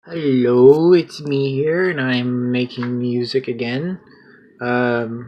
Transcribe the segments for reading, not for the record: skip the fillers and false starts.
Hello, it's me here, and I'm making music again. Oh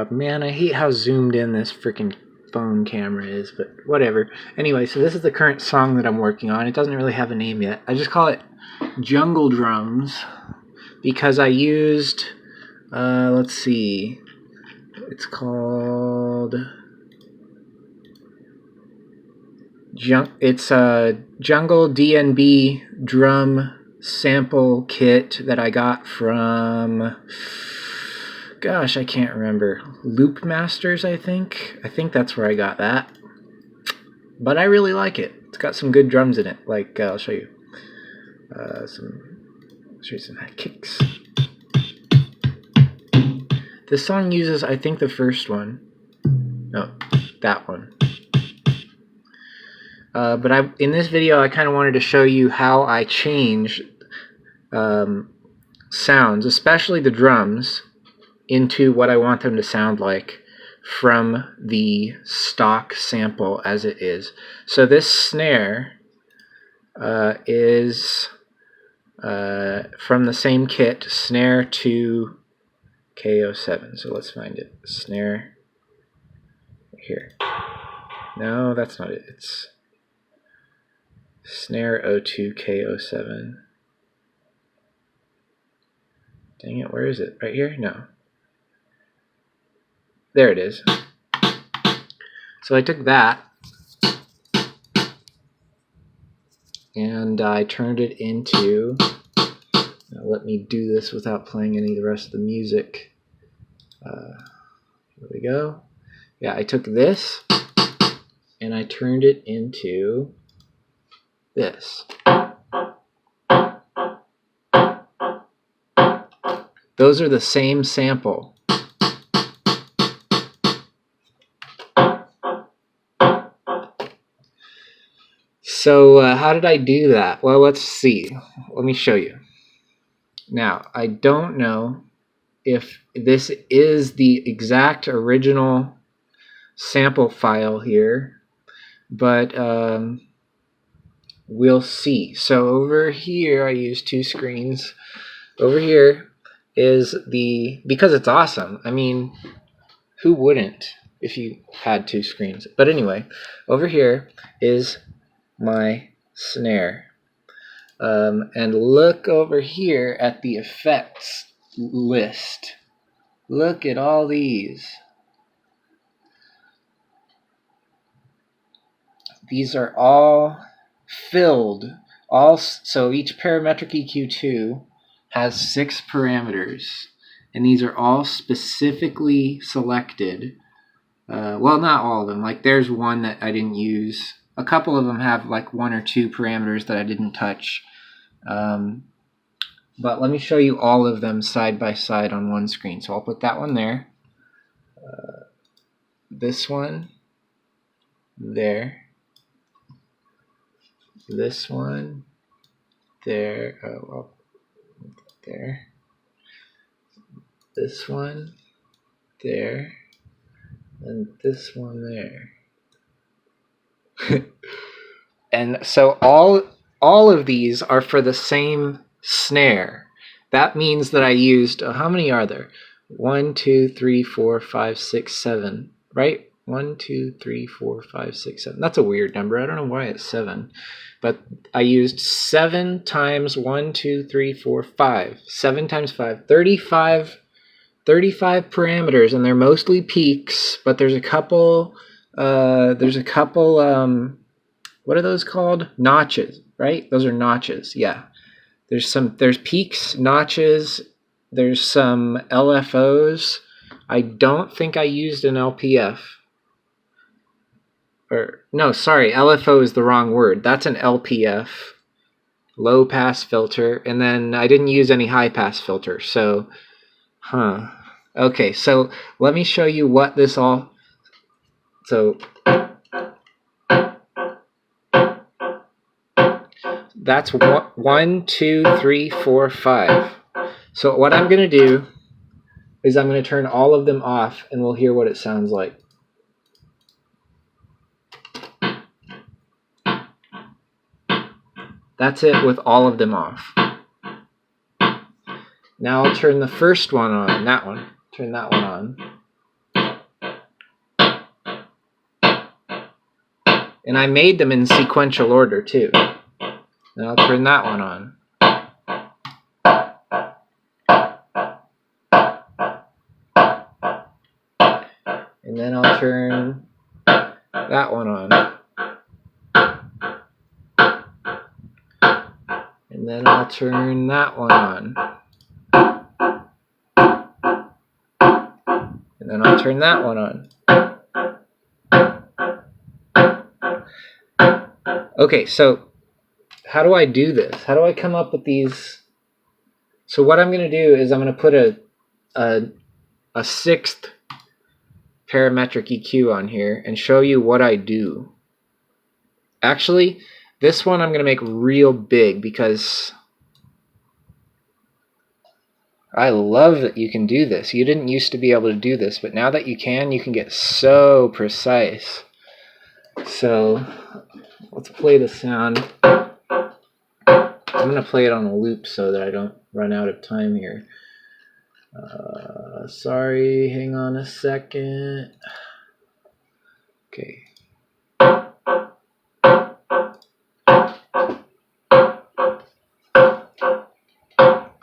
man, I hate how zoomed in this freaking phone camera is, but whatever. Anyway, so this is the current song that I'm working on. It doesn't really have a name yet. I just call it Jungle Drums because I used, let's see, it's called, it's a Jungle DNB drum sample kit that I got from, gosh, I can't remember, Loop Masters, I think that's where I got that, but I really like it. It's got some good drums in it. Like I'll show you some kicks. This song uses, I think, the first one. No, that one. But in this video, I kind of wanted to show you how I change sounds, especially the drums, into what I want them to sound like from the stock sample as it is. So this snare is from the same kit, Snare 2 K07. So let's find it. Snare here. No, that's not it. It's Snare 02 K07. Dang it, where is it? Right here? No. There it is. So I took that and I turned it into, now let me do this without playing any of the rest of the music. Here we go. Yeah, I took this and I turned it into this. Those are the same sample. So how did I do that? Well, let's see. Let me show you. Now, I don't know if this is the exact original sample file here, but we'll see. So over here, I use two screens. Over here is because it's awesome. I mean, who wouldn't if you had two screens? But anyway, over here is my snare. And look over here at the effects list. Look at all these. These are all filled. So each parametric EQ2 has 6 parameters, and these are all specifically selected. Well, not all of them. Like there's one that I didn't use. A couple of them have like 1 or 2 parameters that I didn't touch. But let me show you all of them side by side on one screen. So I'll put that one there. This one there. This one there. Oh, well, there. This one there. And this one there. And so all of these are for the same snare. That means that I used, how many are there? 1, 2, 3, 4, 5, 6, 7, right? 1, 2, 3, 4, 5, 6, 7. That's a weird number. I don't know why it's 7. But I used 7 times 1, 2, 3, 4, 5. 7 times 5. 35 parameters, and they're mostly peaks, but there's a couple, what are those called? Notches, right? Those are notches, yeah. There's peaks, notches, there's some LFOs. I don't think I used an LPF. Or, no, sorry, LFO is the wrong word. That's an LPF, low pass filter, and then I didn't use any high pass filter, so, okay, so let me show you what this all, so, that's 1, 2, 3, 4, 5. So what I'm going to do is I'm going to turn all of them off, and we'll hear what it sounds like. That's it with all of them off. Now I'll turn the first one on, that one. Turn that one on. And I made them in sequential order too. Then I'll turn that one on. And then I'll turn that one on. And then I'll turn that one on. And then I'll turn that one on. Okay, so how do I do this? How do I come up with these? So what I'm going to do is I'm going to put a sixth parametric EQ on here and show you what I do. Actually, this one I'm going to make real big because I love that you can do this. You didn't used to be able to do this, but now that you can get so precise. So let's play the sound. I'm going to play it on a loop so that I don't run out of time here. Sorry, hang on a second. Okay.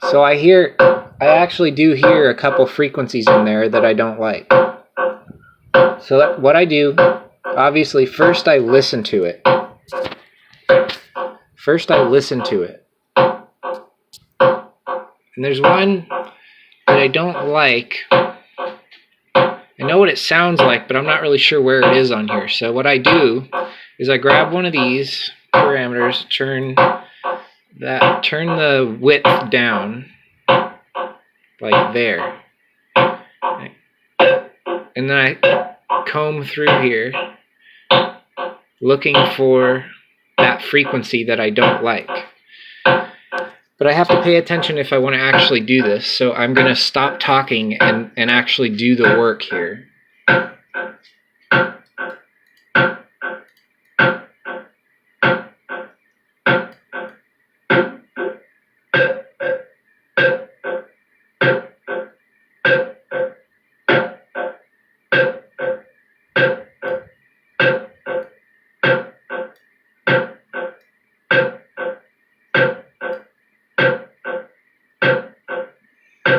So I actually do hear a couple frequencies in there that I don't like. So what I do, obviously, first I listen to it. And there's one that I don't like. I know what it sounds like, but I'm not really sure where it is on here. So what I do is I grab one of these parameters, turn the width down, like there. And then I comb through here, looking for that frequency that I don't like. But I have to pay attention if I want to actually do this, so I'm going to stop talking and actually do the work here.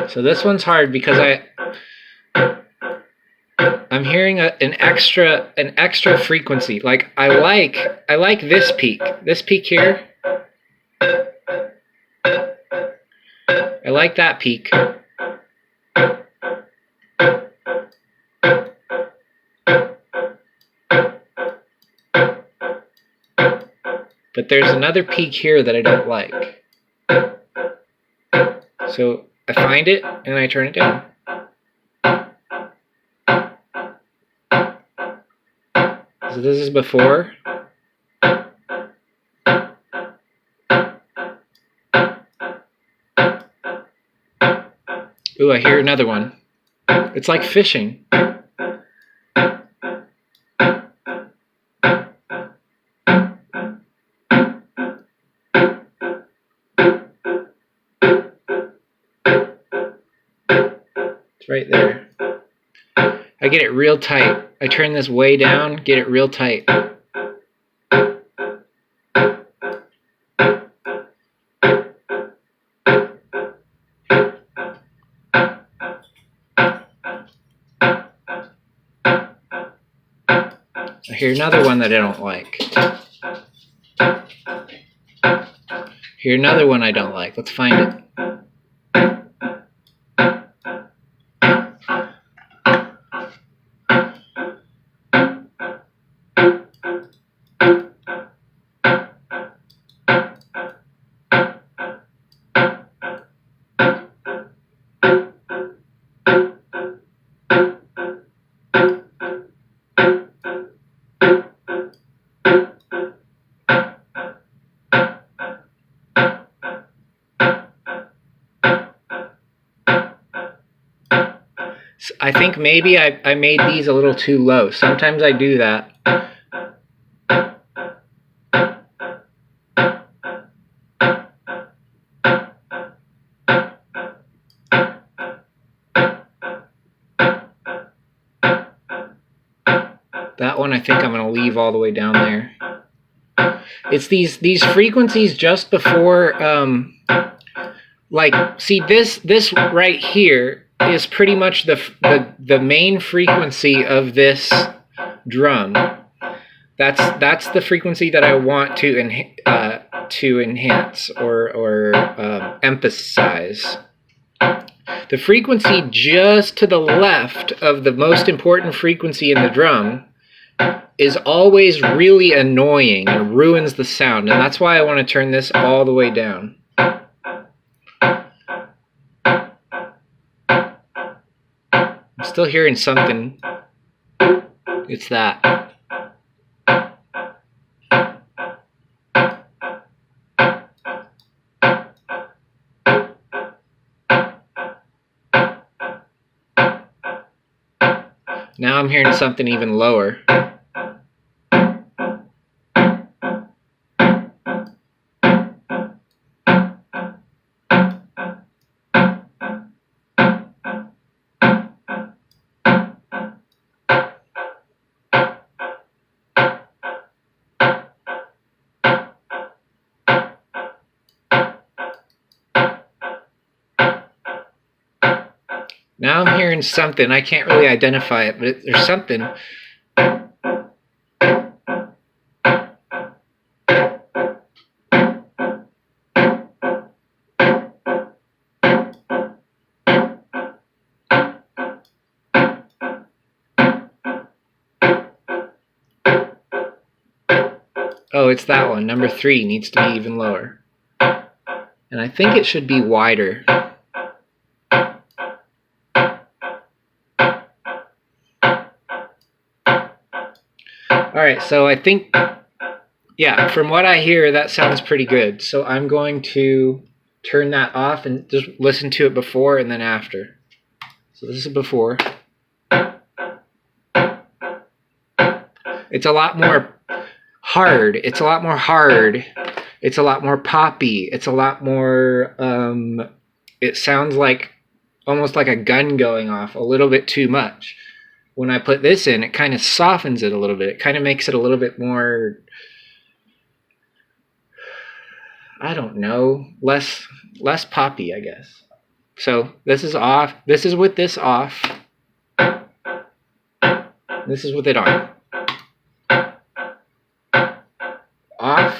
So this one's hard because I'm hearing an extra frequency. Like I like this peak here. I like that peak. But there's another peak here that I don't like. So I find it and I turn it down. So this is before. Ooh, I hear another one. It's like fishing. It's right there. I get it real tight. I turn this way down, get it real tight. I hear another one that I don't like. Hear another one I don't like. Let's find it. I think maybe I made these a little too low. Sometimes I do that. one I think I'm going to leave all the way down there. It's these frequencies just before, like, see this right here is pretty much the main frequency of this drum. That's the frequency that I want to enhance or emphasize. The frequency just to the left of the most important frequency in the drum is always really annoying and ruins the sound, and that's why I want to turn this all the way down. I'm still hearing something. It's that. Now I'm hearing something even lower. Now I'm hearing something. I can't really identify it, but there's something. Oh, it's that one. Number 3 needs to be even lower. And I think it should be wider. Alright, so I think, yeah, from what I hear, that sounds pretty good. So I'm going to turn that off and just listen to it before and then after. So this is before. It's a lot more hard. It's a lot more hard. It's a lot more poppy. It's a lot more, it sounds like almost like a gun going off, a little bit too much. When I put this in, it kind of softens it a little bit. It kind of makes it a little bit more, I don't know, less poppy, I guess. So this is off. This is with this off. This is with it on. Off.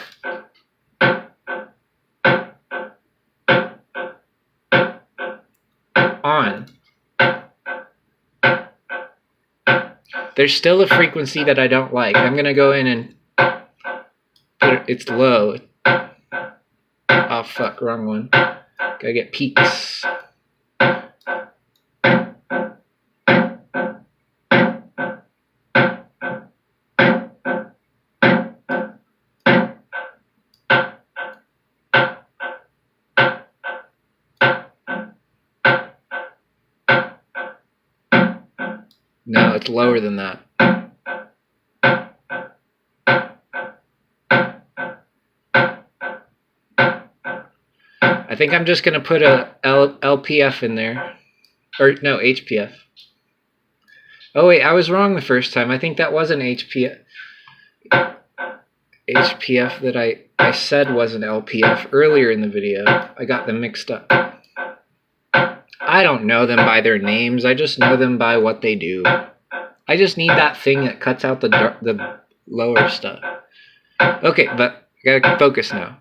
On. There's still a frequency that I don't like. I'm going to go in and put it, it's low. Oh, fuck, wrong one. Gotta get peaks. No, it's lower than that. I think I'm just going to put a LPF in there. Or, no, HPF. Oh, wait, I was wrong the first time. I think that was an HPF that I said was an LPF earlier in the video. I got them mixed up. I don't know them by their names. I just know them by what they do. I just need that thing that cuts out the lower stuff. Okay, but I gotta focus now.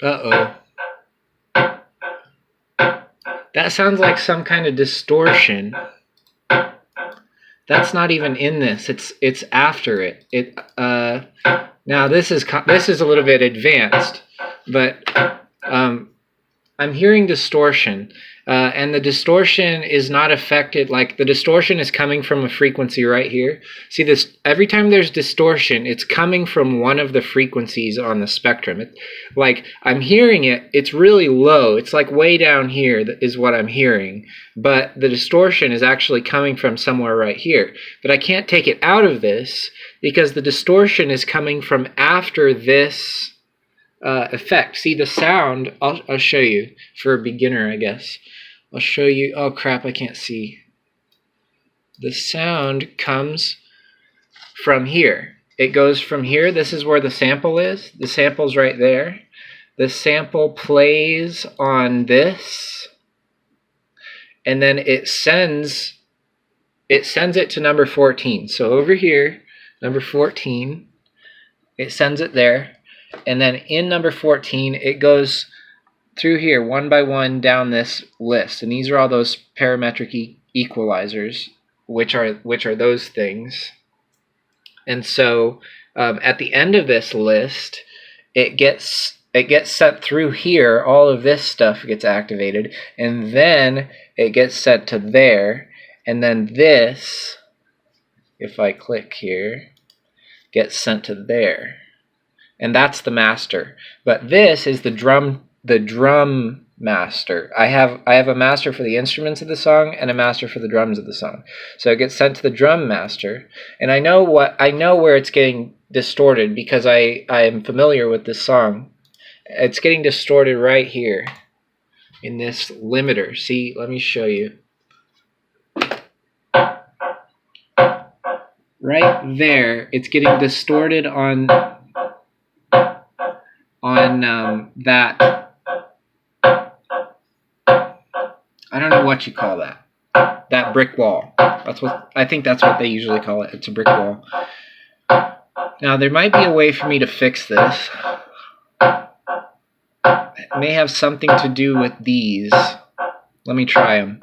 Uh-oh. That sounds like some kind of distortion. That's not even in this. It's after it. Now this is a little bit advanced. but I'm hearing distortion, and the distortion is not affected. Like, the distortion is coming from a frequency right here. See this? Every time there's distortion, it's coming from one of the frequencies on the spectrum. Like, I'm hearing it, it's really low. It's like way down here is what I'm hearing, but the distortion is actually coming from somewhere right here. But I can't take it out of this because the distortion is coming from after this effect. See the sound, I'll show you for a beginner, I guess. I'll show you. Oh crap, I can't see. The sound comes from here. It goes from here. This is where the sample is. The sample's right there. The sample plays on this, and then it sends it to number 14. So over here, number 14, it sends it there. And then in number 14, it goes through here one by one down this list. And these are all those parametric equalizers, which are those things. And so at the end of this list, it gets sent through here. All of this stuff gets activated, and then it gets sent to there. And then this, if I click here, gets sent to there. And that's the master. But this is the drum master. I have a master for the instruments of the song and a master for the drums of the song. So it gets sent to the drum master, and I know where it's getting distorted because I am familiar with this song. It's getting distorted right here in this limiter. See, let me show you. Right there, it's getting distorted on that, I don't know what you call that brick wall. I think that's what they usually call it. It's a brick wall. Now there might be a way for me to fix this. It may have something to do with these. Let me try them.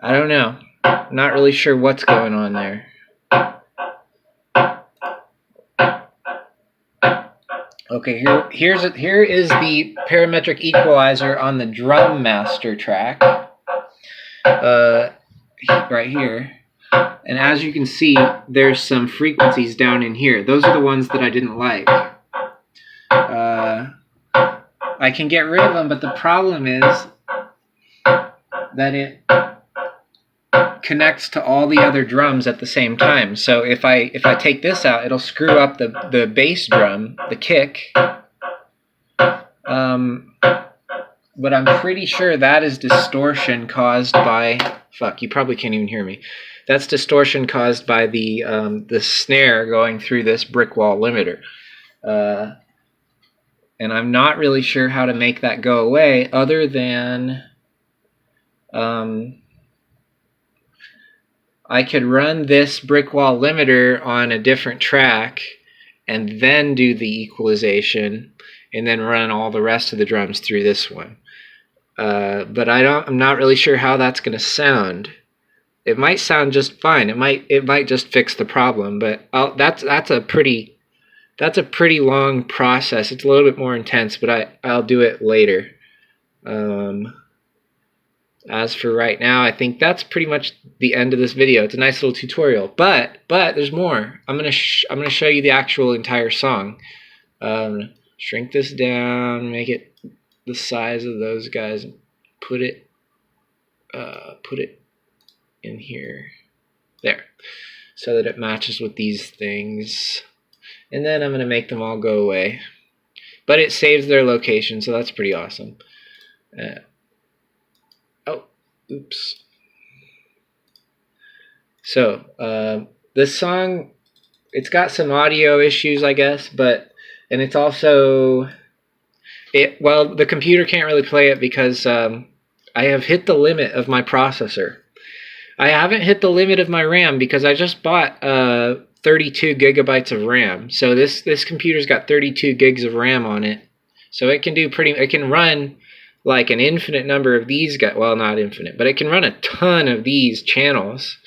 I don't know. I'm not really sure what's going on there. Okay, here is the parametric equalizer on the drum master track. Right here. And as you can see, there's some frequencies down in here. Those are the ones that I didn't like. I can get rid of them, but the problem is that it connects to all the other drums at the same time. So if I take this out, it'll screw up the bass drum, the kick. But I'm pretty sure that is distortion caused by... Fuck, you probably can't even hear me. That's distortion caused by the snare going through this brick wall limiter. And I'm not really sure how to make that go away other than... I could run this brick wall limiter on a different track and then do the equalization and then run all the rest of the drums through this one. But I'm not really sure how that's going to sound. It might sound just fine. It might just fix the problem, but that's a pretty long process. It's a little bit more intense, but I'll do it later. As for right now, I think that's pretty much the end of this video. It's a nice little tutorial, but there's more. I'm gonna show you the actual entire song. Shrink this down, make it the size of those guys, and put it in here, there, so that it matches with these things. And then I'm gonna make them all go away, but it saves their location, so that's pretty awesome. Oops. So this song, it's got some audio issues, I guess, and it's also the computer can't really play it because I have hit the limit of my processor. I haven't hit the limit of my RAM because I just bought 32 gigabytes of RAM. So this computer's got 32 gigs of RAM on it. So it can run like an infinite number of these guys. Well, not infinite, but it can run a ton of these channels,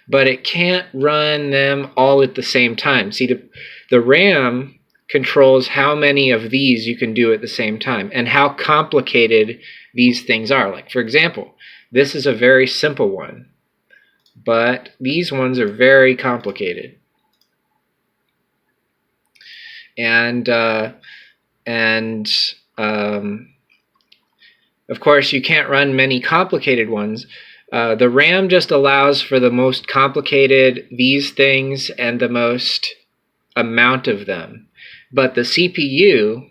but it can't run them all at the same time. See, the RAM controls how many of these you can do at the same time and how complicated these things are. Like, for example, this is a very simple one, but these ones are very complicated. And of course, you can't run many complicated ones. The RAM just allows for the most complicated these things and the most amount of them. But the CPU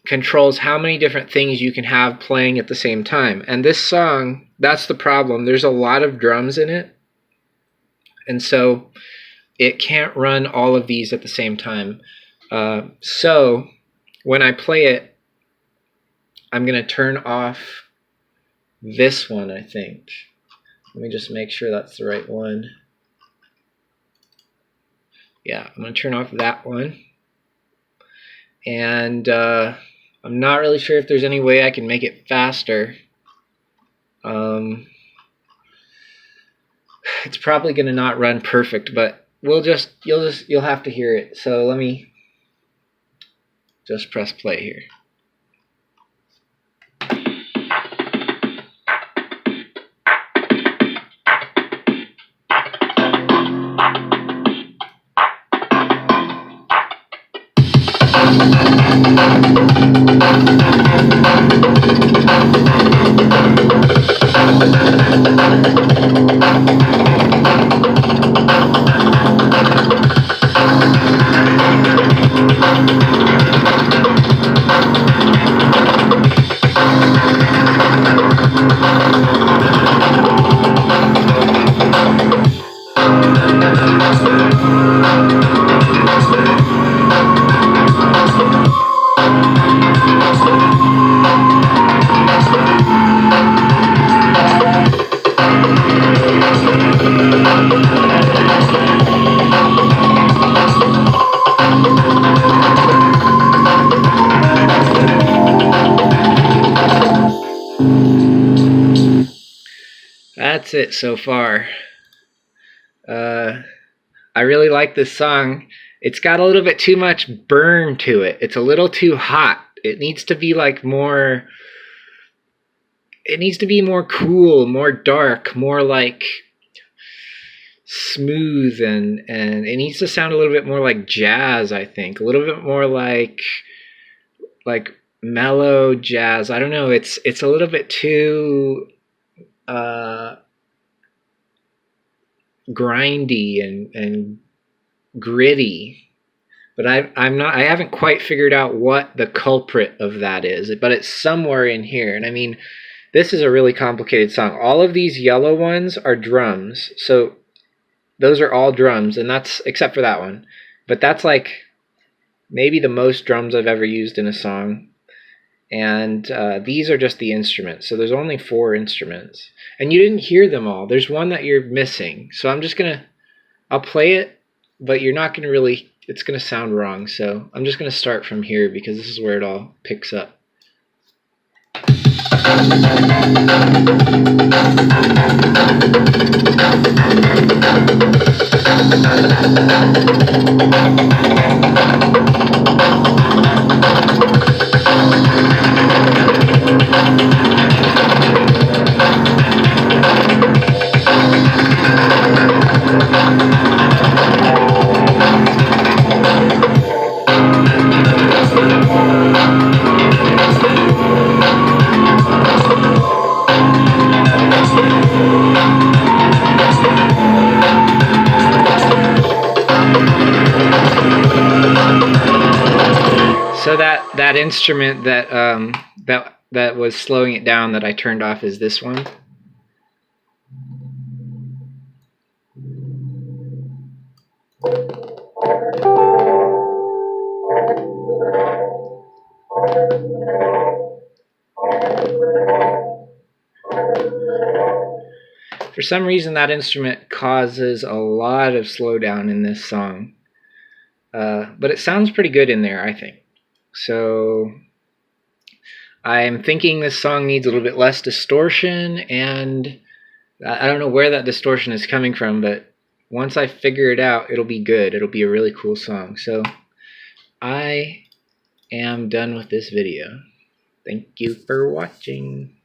controls how many different things you can have playing at the same time. And this song, that's the problem. There's a lot of drums in it. And so it can't run all of these at the same time. So when I play it, I'm going to turn off this one, I think. Let me just make sure that's the right one. Yeah, I'm going to turn off that one. And I'm not really sure if there's any way I can make it faster. It's probably going to not run perfect, but you'll have to hear it. So let me just press play here. That's it so far. I really like this song. It's got a little bit too much burn to it. It's a little too hot. It needs to be like more... It needs to be more cool, more dark, more like smooth, and it needs to sound a little bit more like jazz, I think. A little bit more like mellow jazz. I don't know. It's a little bit too grindy and gritty. But I haven't quite figured out what the culprit of that is, but it's somewhere in here. And I mean, this is a really complicated song. All of these yellow ones are drums. So those are all drums, and that's except for that one. But that's like maybe the most drums I've ever used in a song. And these are just the instruments. So there's only 4 instruments. And you didn't hear them all. There's one that you're missing. So I'm just going to... I'll play it, but you're not going to really... It's going to sound wrong. So I'm just going to start from here because this is where it all picks up. So that instrument that that was slowing it down that I turned off is this one. For some reason, that instrument causes a lot of slowdown in this song. But it sounds pretty good in there, I think. So I'm thinking this song needs a little bit less distortion, and I don't know where that distortion is coming from, but once I figure it out, it'll be good. It'll be a really cool song. So I am done with this video. Thank you for watching.